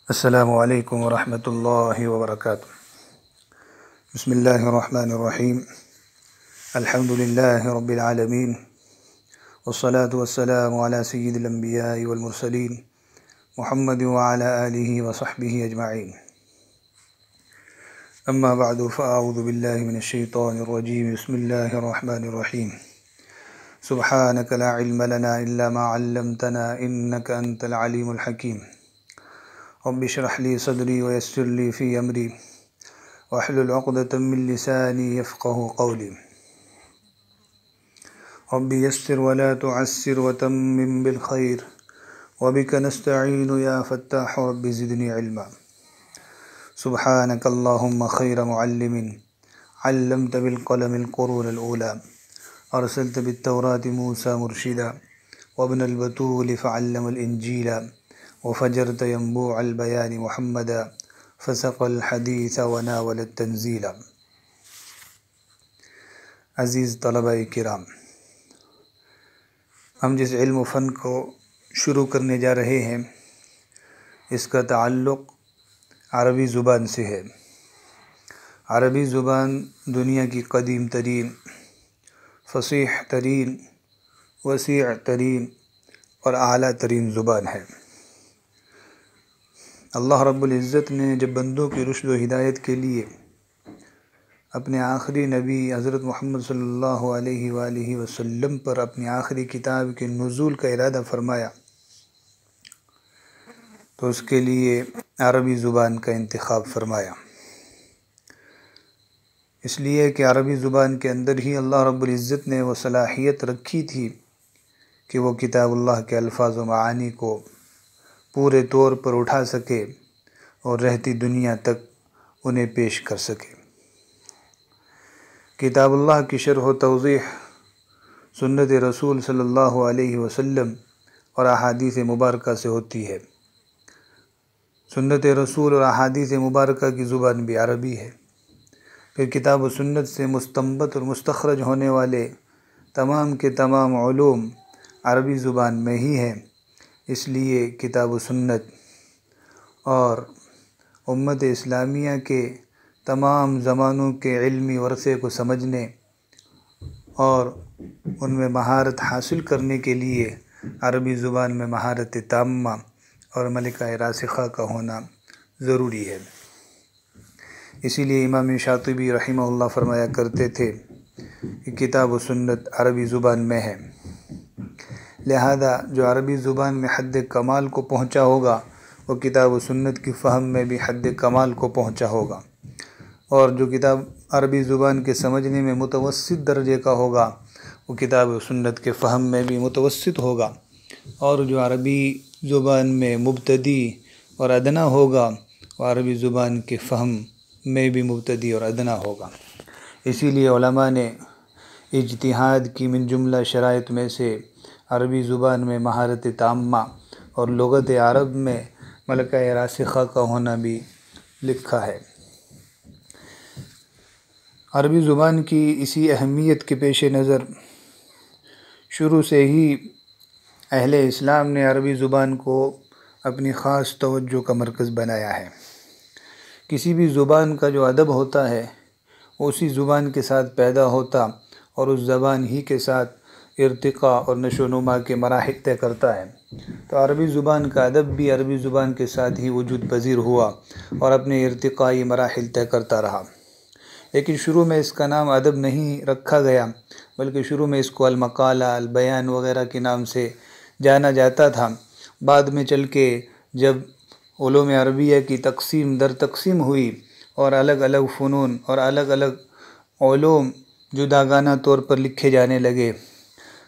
السلام علیکم ورحمۃ اللہ وبرکاتہ۔ بسم اللہ الرحمن الرحیم۔ الحمد للہ رب العالمین، والصلاة والسلام علی سید الانبیاء والمرسلین محمد وعلی آلہ وصحبہ اجمعین۔ اما بعد فاعوذ باللہ من الشیطان الرجیم۔ بسم اللہ الرحمن الرحیم۔ سبحانک لا علم لنا الا ما علمتنا انک انت العلیم الحکیم۔ رب اشرح لي صدري ويسر لي في امري واحلل عقدة من لساني يفقهوا قولي رب يسر ولا تعسر وتمم بالخير وبك نستعين يا فتاح رب زدني علما۔ سبحانك اللهم خير معلم علمت بالقلم القرون الأولى أرسلت بالتوراة موسى مرشدا وابن البتول فعلم الإنجيل وفجرت ينبوع البيان محمدا فسق الحديث وناول التنزيل۔ عزیز طلبہ کرام، ہم جس علم و فن کو شروع کرنے جا رہے ہیں اس کا تعلق عربی زبان سے ہے۔ عربی زبان دنیا کی قدیم ترین، فصیح ترین، وسیع ترین اور اعلیٰ ترین زبان ہے۔ اللہ رب العزت نے جب بندوں کی رشد و ہدایت کے لیے اپنے آخری نبی حضرت محمد صلی اللہ علیہ وآلہ وسلم پر اپنی آخری کتاب کے نزول کا ارادہ فرمایا تو اس کے لیے عربی زبان کا انتخاب فرمایا، اس لیے کہ عربی زبان کے اندر ہی اللہ رب العزت نے وہ صلاحیت رکھی تھی کہ وہ کتاب اللہ کے الفاظ و معانی کو پورے طور پر اٹھا سکے اور رہتی دنیا تک انہیں پیش کر سکے۔ کتاب اللہ کی شرح و توضیح سنت رسول صلی اللہ علیہ وسلم اور احادیث مبارکہ سے ہوتی ہے۔ سنت رسول اور احادیث مبارکہ کی زبان بھی عربی ہے۔ پھر کتاب و سنت سے مستنبط اور مستخرج ہونے والے تمام کے تمام علوم عربی زبان میں ہی ہیں، اس لیے کتاب و سنت اور امت اسلامیہ کے تمام زمانوں کے علمی ورثے کو سمجھنے اور ان میں مہارت حاصل کرنے کے لیے عربی زبان میں مہارت تامہ اور ملکہ راسخہ کا ہونا ضروری ہے۔ اسی لیے امام شاطبی رحمہ اللہ فرمایا کرتے تھے کہ کتاب و سنت عربی زبان میں ہے، لہذا جو عربی زبان میں حد کمال کو پہنچا ہوگا وہ کتاب و سنت کی فہم میں بھی حد کمال کو پہنچا ہوگا، اور جو کتاب عربی زبان کے سمجھنے میں متوسط درجے کا ہوگا وہ کتاب و سنت کے فہم میں بھی متوسط ہوگا، اور جو عربی زبان میں مبتدی اور ادنا ہوگا وہ عربی زبان کے فہم میں بھی مبتدی اور ادنا ہوگا۔ اسی لیے علماء نے اجتہاد کی من جملہ شرائط میں سے عربی زبان میں مہارت تامہ اور لغت عرب میں ملکہ راسخہ کا ہونا بھی لکھا ہے۔ عربی زبان کی اسی اہمیت کے پیش نظر شروع سے ہی اہل اسلام نے عربی زبان کو اپنی خاص توجہ کا مرکز بنایا ہے۔ کسی بھی زبان کا جو ادب ہوتا ہے وہ اسی زبان کے ساتھ پیدا ہوتا اور اس زبان ہی کے ساتھ ارتقاء اور نشو و نما کے مراحل طے کرتا ہے، تو عربی زبان کا ادب بھی عربی زبان کے ساتھ ہی وجود پذیر ہوا اور اپنے ارتقائی مراحل طے کرتا رہا۔ لیکن شروع میں اس کا نام ادب نہیں رکھا گیا، بلکہ شروع میں اس کو المقالہ، البیان وغیرہ کے نام سے جانا جاتا تھا۔ بعد میں چل کے جب علوم عربیہ کی تقسیم در تقسیم ہوئی اور الگ الگ فنون اور الگ الگ علوم جداگانہ طور پر لکھے جانے لگے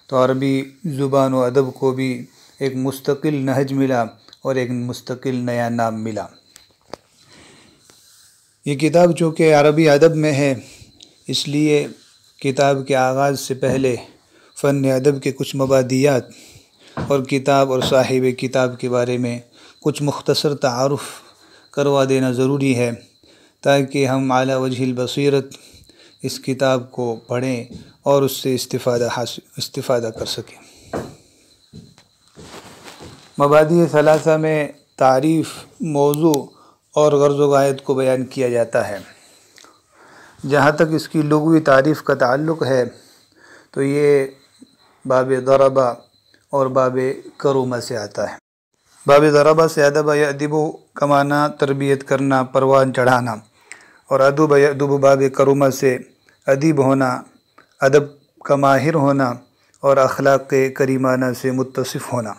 تو عربی زبان و ادب کو بھی ایک مستقل نہج ملا اور ایک مستقل نیا نام ملا۔ یہ کتاب چونکہ عربی ادب میں ہے، اس لیے کتاب کے آغاز سے پہلے فن ادب کے کچھ مبادیات اور کتاب اور صاحب کتاب کے بارے میں کچھ مختصر تعارف کروا دینا ضروری ہے، تاکہ ہم اعلیٰ وجہ البصیرت اس کتاب کو پڑھیں اور اس سے استفادہ کر سکیں۔ مبادی ثلاثہ میں تعریف، موضوع اور غرض و غایت کو بیان کیا جاتا ہے۔ جہاں تک اس کی لغوی تعریف کا تعلق ہے تو یہ باب ضربہ اور باب کرومہ سے آتا ہے۔ باب ضربہ سے ادب یأدب کا معنی تربیت کرنا، پروان چڑھانا، اور ادب یأدب باب کرومہ سے ادیب ہونا، ادب کا ماہر ہونا اور اخلاق کریمانہ سے متصف ہونا۔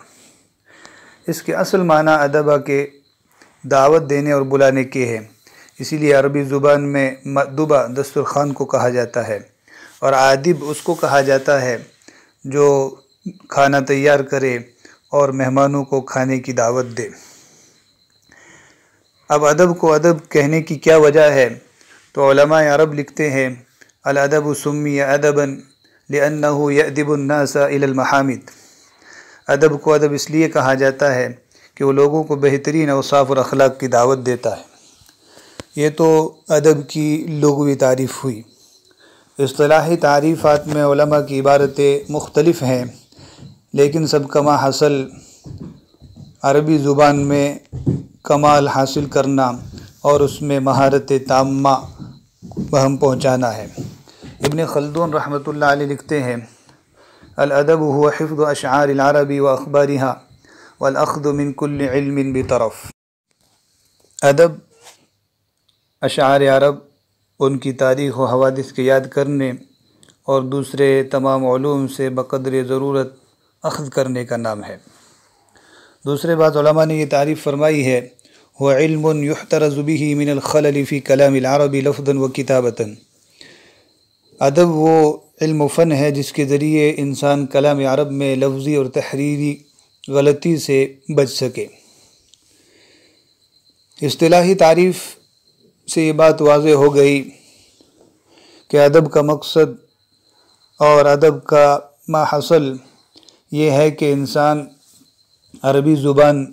اس کے اصل معنی ادبہ کے دعوت دینے اور بلانے کے ہے، اسی لیے عربی زبان میں مأدبہ دسترخوان کو کہا جاتا ہے، اور عادب اس کو کہا جاتا ہے جو کھانا تیار کرے اور مہمانوں کو کھانے کی دعوت دے۔ اب ادب کو ادب کہنے کی کیا وجہ ہے؟ تو علماء عرب لکھتے ہیں الادب سمی ادبا لأنه یأدب الناس الی المحامد۔ ادب کو ادب اس لیے کہا جاتا ہے کہ وہ لوگوں کو بہترین اوصاف اور اخلاق کی دعوت دیتا ہے۔ یہ تو ادب کی لغوی تعریف ہوئی۔ اصطلاحی تعریفات میں علماء کی عبارتیں مختلف ہیں، لیکن سب کا ما حاصل عربی زبان میں کمال حاصل کرنا اور اس میں مہارت تامہ بہم پہنچانا ہے۔ ابن خلدون رحمۃ اللہ علیہ لکھتے ہیں الادب هو حفظ اشعار العرب واخبارها والاخذ من كل علم بطرف۔ ادب اشعار عرب، ان کی تاریخ و حوادث کے یاد کرنے اور دوسرے تمام علوم سے بقدر ضرورت اخذ کرنے کا نام ہے۔ دوسرے بات علماء نے یہ تعریف فرمائی ہے هو علم يحترز به من الخلل في كلام العرب لفظا وكتابة۔ ادب وہ علم و فن ہے جس کے ذریعے انسان کلام عرب میں لفظی اور تحریری غلطی سے بچ سکے۔ اصطلاحی تعریف سے یہ بات واضح ہو گئی کہ ادب کا مقصد اور ادب کا ما حصل یہ ہے کہ انسان عربی زبان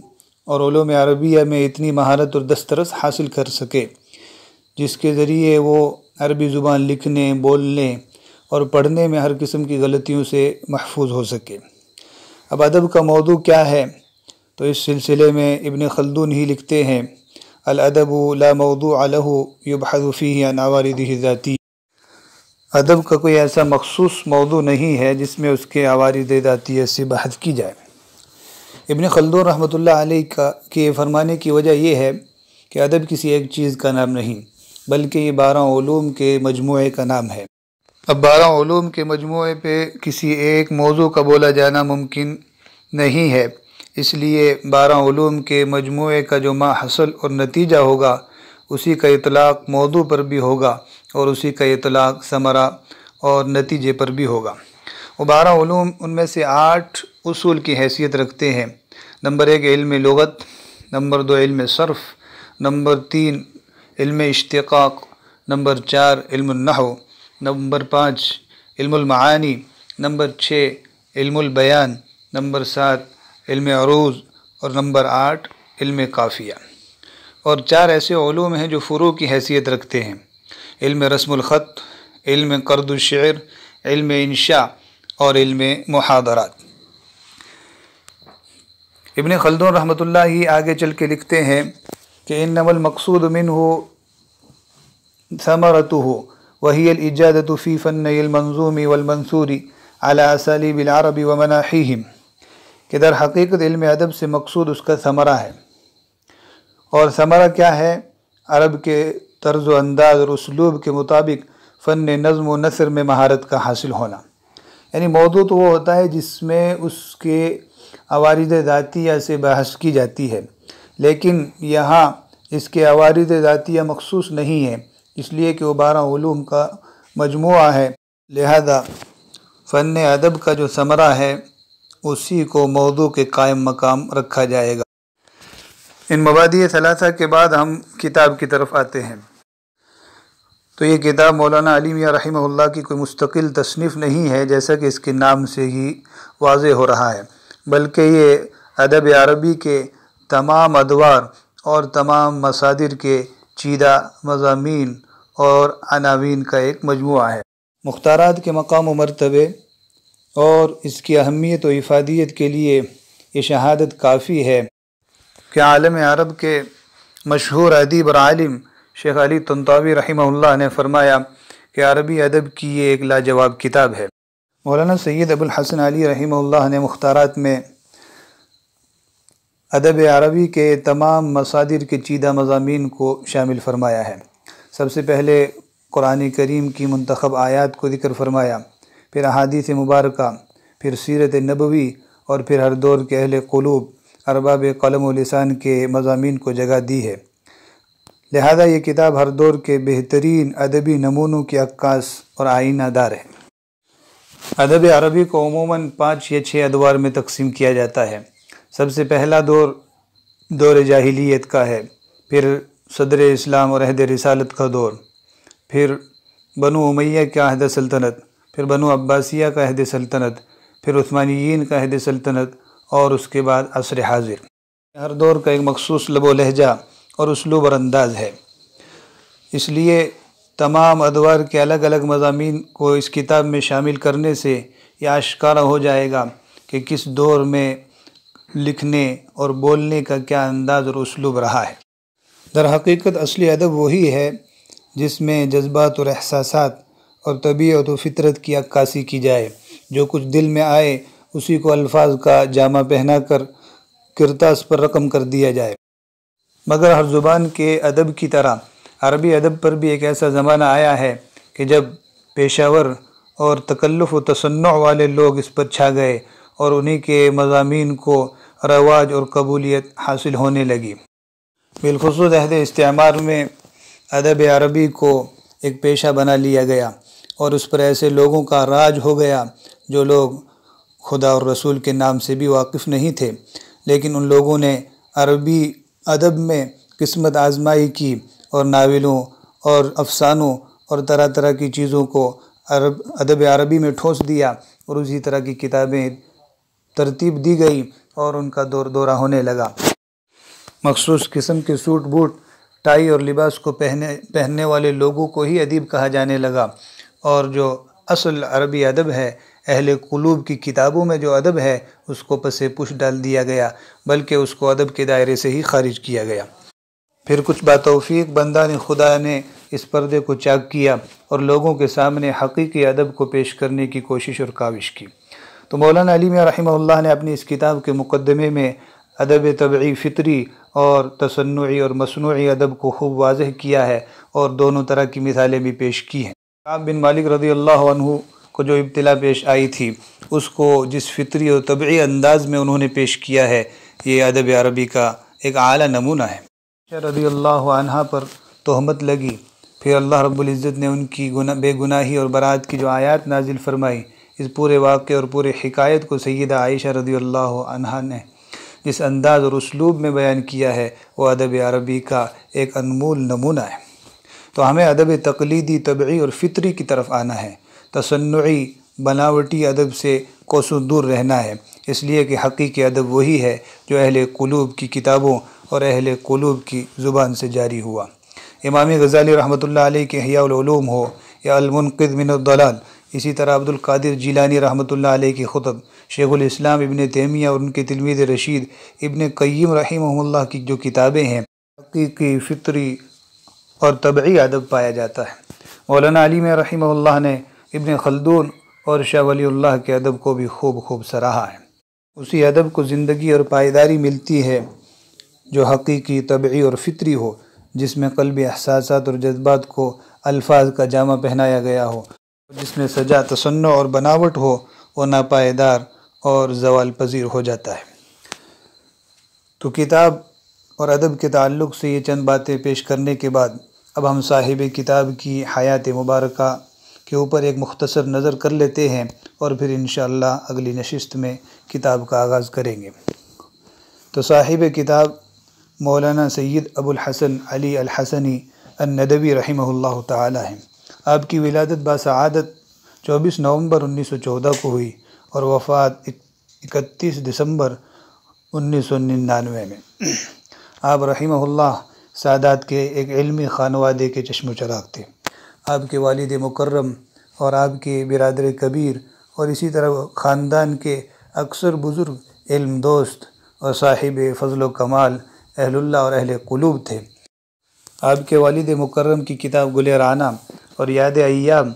اور علوم عربیہ میں اتنی مہارت اور دسترس حاصل کر سکے جس کے ذریعے وہ عربی زبان لکھنے، بولنے اور پڑھنے میں ہر قسم کی غلطیوں سے محفوظ ہو سکے۔ اب ادب کا موضوع کیا ہے؟ تو اس سلسلے میں ابن خلدون ہی لکھتے ہیں الادب لا موضوع له يبحث فيه عن عوارضه الذاتی۔ ادب کا کوئی ایسا مخصوص موضوع نہیں ہے جس میں اس کے عوارض ذاتیہ سے بحث کی جائے۔ ابن خلدون رحمۃ اللہ علیہ کے فرمانے کی وجہ یہ ہے کہ ادب کسی ایک چیز کا نام نہیں بلکہ یہ 12 علوم کے مجموعے کا نام ہے۔ اب 12 علوم کے مجموعے پہ کسی ایک موضوع کا بولا جانا ممکن نہیں ہے، اس لیے 12 علوم کے مجموعے کا جو ما حصل اور نتیجہ ہوگا اسی کا اطلاق موضوع پر بھی ہوگا اور اسی کا اطلاق ثمرہ اور نتیجے پر بھی ہوگا۔ وہ 12 علوم ان میں سے 8 اصول کی حیثیت رکھتے ہیں۔ نمبر 1 علم لغت، نمبر 2 علم صرف، نمبر 3 علم اشتقاق، نمبر 4 علم النحو، نمبر 5 علم المعانی، نمبر 6 علم البیان، نمبر 7 علم عروض اور نمبر 8 علم قافیہ۔ اور 4 ایسے علوم ہیں جو فروع کی حیثیت رکھتے ہیں: علم رسم الخط، علم قرض الشعر، علم انشاء اور علم محاضرات۔ ابن خلدون رحمۃ اللہ ہی آگے چل کے لکھتے ہیں کہ انما المقصود منہ ثمرتہ وہی الإجادة فی فنی المنظوم والمنثور على اسالیب العرب ومناحیہم، کہ در حقیقت علم ادب سے مقصود اس کا ثمرہ ہے۔ اور ثمرہ کیا ہے؟ عرب کے طرز و انداز اور اسلوب کے مطابق فن نظم و نثر میں مہارت کا حاصل ہونا۔ یعنی موضوع تو وہ ہوتا ہے جس میں اس کے عوارض ذاتیہ سے بحث کی جاتی ہے، لیکن یہاں اس کے عوارض ذاتیہ مخصوص نہیں ہے، اس لیے کہ وہ 12 علوم کا مجموعہ ہے، لہذا فن ادب کا جو ثمرہ ہے اسی کو موضوع کے قائم مقام رکھا جائے گا۔ ان مبادئ ثلاثہ کے بعد ہم کتاب کی طرف آتے ہیں۔ تو یہ کتاب مولانا علی میاں رحمہ اللہ کی کوئی مستقل تصنیف نہیں ہے جیسا کہ اس کے نام سے ہی واضح ہو رہا ہے، بلکہ یہ ادب عربی کے تمام ادوار اور تمام مصادر کے چیدہ مضامین اور عناوین کا ایک مجموعہ ہے۔ مختارات کے مقام و مرتبے اور اس کی اہمیت و افادیت کے لیے یہ شہادت کافی ہے کہ عالم عرب کے مشہور ادیب اور عالم شیخ علی طنطاوی رحمہ اللہ نے فرمایا کہ عربی ادب کی یہ ایک لاجواب کتاب ہے۔ مولانا سید ابو الحسن علی رحمہ اللہ نے مختارات میں ادب عربی کے تمام مصادر کے چیدہ مضامین کو شامل فرمایا ہے۔ سب سے پہلے قرآن کریم کی منتخب آیات کو ذکر فرمایا، پھر احادیث مبارکہ، پھر سیرت نبوی، اور پھر ہر دور کے اہل قلوب ارباب قلم و لسان کے مضامین کو جگہ دی ہے۔ لہذا یہ کتاب ہر دور کے بہترین ادبی نمونوں کی عکاس اور آئینہ دار ہے۔ ادب عربی کو عموماً 5 یا 6 ادوار میں تقسیم کیا جاتا ہے۔ سب سے پہلا دور جاہلیت کا ہے، پھر صدر اسلام اور عہد رسالت کا دور، پھر بنو امیہ کا عہد سلطنت، پھر بنو عباسیہ کا عہد سلطنت، پھر عثمانیین کا عہد سلطنت، اور اس کے بعد عصر حاضر۔ ہر دور کا ایک مخصوص لب و لہجہ اور اسلوب اور انداز ہے، اس لیے تمام ادوار کے الگ الگ مضامین کو اس کتاب میں شامل کرنے سے یہ آشکارا ہو جائے گا کہ کس دور میں لکھنے اور بولنے کا کیا انداز اور اسلوب رہا ہے۔ در حقیقت اصلی ادب وہی ہے جس میں جذبات اور احساسات اور طبیعت و فطرت کی عکاسی کی جائے، جو کچھ دل میں آئے اسی کو الفاظ کا جامہ پہنا کر کرتاس پر رقم کر دیا جائے۔ مگر ہر زبان کے ادب کی طرح عربی ادب پر بھی ایک ایسا زمانہ آیا ہے کہ جب پیشہ ور اور تکلف و تصنع والے لوگ اس پر چھا گئے اور انہی کے مضامین کو رواج اور قبولیت حاصل ہونے لگی۔ بالخصوص عہد استعمار میں ادب عربی کو ایک پیشہ بنا لیا گیا اور اس پر ایسے لوگوں کا راج ہو گیا جو لوگ خدا اور رسول کے نام سے بھی واقف نہیں تھے، لیکن ان لوگوں نے عربی ادب میں قسمت آزمائی کی اور ناولوں اور افسانوں اور طرح طرح کی چیزوں کو ادب عربی میں ٹھونس دیا، اور اسی طرح کی کتابیں ترتیب دی گئی اور ان کا دورہ ہونے لگا۔ مخصوص قسم کے سوٹ بوٹ، ٹائی اور لباس کو پہننے والے لوگوں کو ہی ادیب کہا جانے لگا، اور جو اصل عربی ادب ہے، اہل قلوب کی کتابوں میں جو ادب ہے، اس کو پس پش ڈال دیا گیا، بلکہ اس کو ادب کے دائرے سے ہی خارج کیا گیا۔ پھر کچھ باتوفیق بندان خدا نے اس پردے کو چاک کیا اور لوگوں کے سامنے حقیقی ادب کو پیش کرنے کی کوشش اور کاوش کی۔ تو مولانا علی میاں رحمہ اللہ نے اپنی اس کتاب کے مقدمے میں ادب طبعی فطری اور تصنعی اور مصنوعی ادب کو خوب واضح کیا ہے، اور دونوں طرح کی مثالیں بھی پیش کی ہیں۔ کعب بن مالک رضی اللہ عنہ کو جو ابتلا پیش آئی تھی، اس کو جس فطری اور طبعی انداز میں انہوں نے پیش کیا ہے، یہ ادب عربی کا ایک اعلیٰ نمونہ ہے۔ عائشہ رضی اللہ عنہ پر تہمت لگی، پھر اللہ رب العزت نے ان کی بے گناہی اور برات کی جو آیات نازل فرمائی، اس پورے واقعے اور پورے حکایت کو سیدہ عائشہ رضی اللہ عنہا نے جس انداز اور اسلوب میں بیان کیا ہے، وہ ادب عربی کا ایک انمول نمونہ ہے۔ تو ہمیں ادب تقلیدی، طبعی اور فطری کی طرف آنا ہے، تصنعی بناوٹی ادب سے کوسوں دور رہنا ہے، اس لیے کہ حقیقی ادب وہی ہے جو اہل قلوب کی کتابوں اور اہل قلوب کی زبان سے جاری ہوا۔ امام غزالی رحمۃ اللہ علیہ کے احیاء العلوم ہو یا المنقذ من الضلال، اسی طرح عبد القادر جیلانی رحمۃ اللہ علیہ کی خطب، شیخ الاسلام ابن تیمیہ اور ان کے تلمیذ رشید ابن قیم رحمہ اللہ کی جو کتابیں ہیں، حقیقی فطری اور طبعی ادب پایا جاتا ہے۔ مولانا علی میاں رحمہ اللہ نے ابن خلدون اور شاہ ولی اللہ کے ادب کو بھی خوب سراہا ہے۔ اسی ادب کو زندگی اور پائیداری ملتی ہے جو حقیقی، طبعی اور فطری ہو، جس میں قلبی احساسات اور جذبات کو الفاظ کا جامہ پہنایا گیا ہو، جس میں سجا، تصنع اور بناوٹ ہو، وہ ناپائیدار اور زوال پذیر ہو جاتا ہے۔ تو کتاب اور ادب کے تعلق سے یہ چند باتیں پیش کرنے کے بعد اب ہم صاحب کتاب کی حیات مبارکہ کے اوپر ایک مختصر نظر کر لیتے ہیں، اور پھر انشاءاللہ اگلی نشست میں کتاب کا آغاز کریں گے۔ تو صاحب کتاب مولانا سید ابو الحسن علی الحسنی الندوی رحمہ اللہ تعالی ہیں۔ آپ کی ولادت باسعادت 24 نومبر 1914 کو ہوئی اور وفات 31 دسمبر 1999 میں۔ آپ رحمہ اللہ سادات کے ایک علمی خانوادے کے چشم و چراغ تھے۔ آپ کے والد مکرم اور آپ کے برادر کبیر اور اسی طرح خاندان کے اکثر بزرگ علم دوست اور صاحب فضل و کمال اہل اللہ اور اہل قلوب تھے۔ آپ کے والد مکرم کی کتاب گل رعنا اور یاد ایام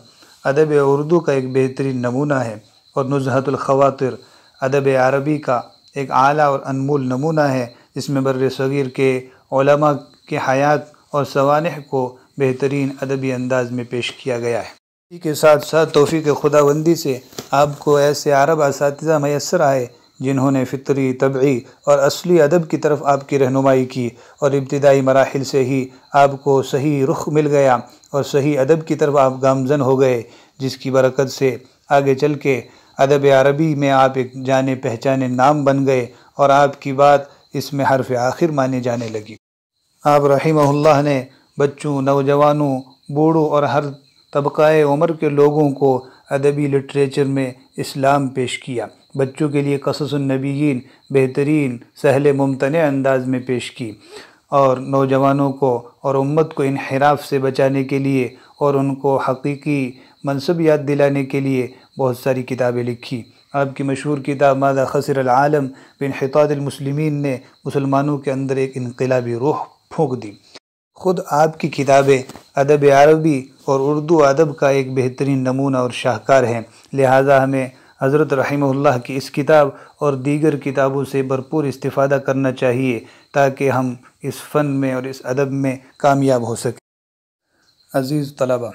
ادب اردو کا ایک بہترین نمونہ ہے، اور نزہۃ الخواطر ادب عربی کا ایک اعلیٰ اور انمول نمونہ ہے، جس میں بر صغیر کے علماء کے حیات اور سوانح کو بہترین ادبی انداز میں پیش کیا گیا ہے۔ اسی کے ساتھ ساتھ توفیق خداوندی سے آپ کو ایسے عرب اساتذہ میسر آئے جنہوں نے فطری، طبعی اور اصلی ادب کی طرف آپ کی رہنمائی کی، اور ابتدائی مراحل سے ہی آپ کو صحیح رخ مل گیا اور صحیح ادب کی طرف آپ گامزن ہو گئے، جس کی برکت سے آگے چل کے ادب عربی میں آپ ایک جانے پہچانے نام بن گئے، اور آپ کی بات اس میں حرف آخر مانے جانے لگی۔ آپ رحمہ اللہ نے بچوں، نوجوانوں، بوڑھوں اور ہر طبقہ عمر کے لوگوں کو ادبی لٹریچر میں اسلام پیش کیا۔ بچوں کے لیے قصص النبیین بہترین، سہل ممتنع انداز میں پیش کی، اور نوجوانوں کو اور امت کو انحراف سے بچانے کے لیے اور ان کو حقیقی منصب یاد دلانے کے لیے بہت ساری کتابیں لکھی۔ آپ کی مشہور کتاب ماذا خسر العالم بانحطاط المسلمین نے مسلمانوں کے اندر ایک انقلابی روح پھونک دی۔ خود آپ کی کتابیں ادب عربی اور اردو ادب کا ایک بہترین نمونہ اور شاہکار ہیں، لہٰذا ہمیں حضرت رحمہ اللہ کی اس کتاب اور دیگر کتابوں سے بھرپور استفادہ کرنا چاہیے تاکہ ہم اس فن میں اور اس ادب میں کامیاب ہو سکیں۔ عزیز طلبہ،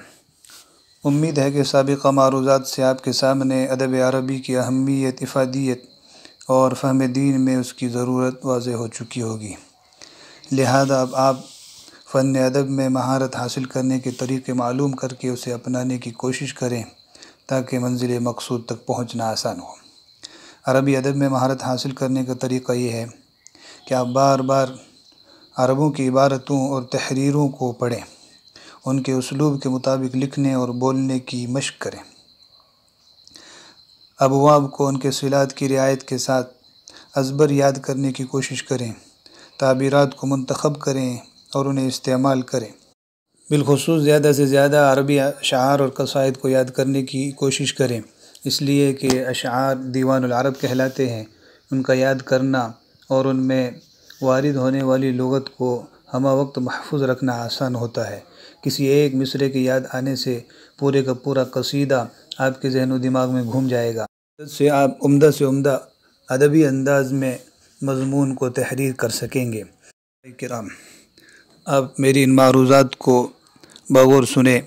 امید ہے کہ سابقہ معروضات سے آپ کے سامنے ادب عربی کی اہمیت، افادیت اور فہم دین میں اس کی ضرورت واضح ہو چکی ہوگی، لہذا اب آپ فن ادب میں مہارت حاصل کرنے کے طریقے معلوم کر کے اسے اپنانے کی کوشش کریں تاکہ منزل مقصود تک پہنچنا آسان ہو۔ عربی ادب میں مہارت حاصل کرنے کا طریقہ یہ ہے کہ آپ بار بار عربوں کی عبارتوں اور تحریروں کو پڑھیں، ان کے اسلوب کے مطابق لکھنے اور بولنے کی مشق کریں، ابواب کو ان کے صلات کی رعایت کے ساتھ ازبر یاد کرنے کی کوشش کریں، تعبیرات کو منتخب کریں اور انہیں استعمال کریں۔ بالخصوص زیادہ سے زیادہ عربی اشعار اور قصائد کو یاد کرنے کی کوشش کریں، اس لیے کہ اشعار دیوان العرب کہلاتے ہیں۔ ان کا یاد کرنا اور ان میں وارد ہونے والی لغت کو ہمہ وقت محفوظ رکھنا آسان ہوتا ہے۔ کسی ایک مصرعے کے یاد آنے سے پورے کا پورا قصیدہ آپ کے ذہن و دماغ میں گھوم جائے گا، جس سے آپ عمدہ سے عمدہ ادبی انداز میں مضمون کو تحریر کر سکیں گے۔ کرام، آپ میری ان معروضات کو بغور سنیں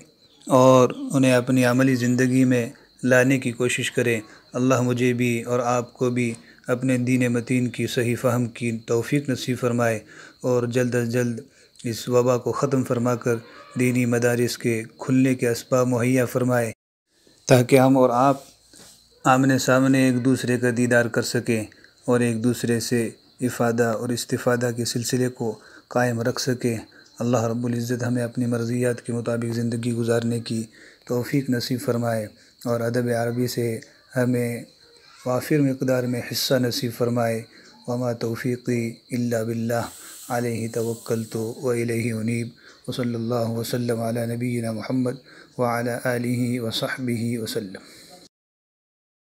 اور انہیں اپنی عملی زندگی میں لانے کی کوشش کریں۔ اللہ مجھے بھی اور آپ کو بھی اپنے دین متین کی صحیح فہم کی توفیق نصیب فرمائے، اور جلد از جلد اس وبا کو ختم فرما کر دینی مدارس کے کھلنے کے اسباب مہیا فرمائے، تاکہ ہم اور آپ آمنے سامنے ایک دوسرے کا دیدار کر سکیں اور ایک دوسرے سے افادہ اور استفادہ کے سلسلے کو قائم رکھ سکیں۔ اللہ رب العزت ہمیں اپنی مرضیات کے مطابق زندگی گزارنے کی توفیق نصیب فرمائے، اور ادب عربی سے ہمیں وافر مقدار میں حصہ نصیب فرمائے۔ وما توفیقی الا باللہ، علیہ توکلت و الیہ انیب، وصلی اللہ وسلم علی نبینا محمد وعلی آلہ وصحبہ وسلم۔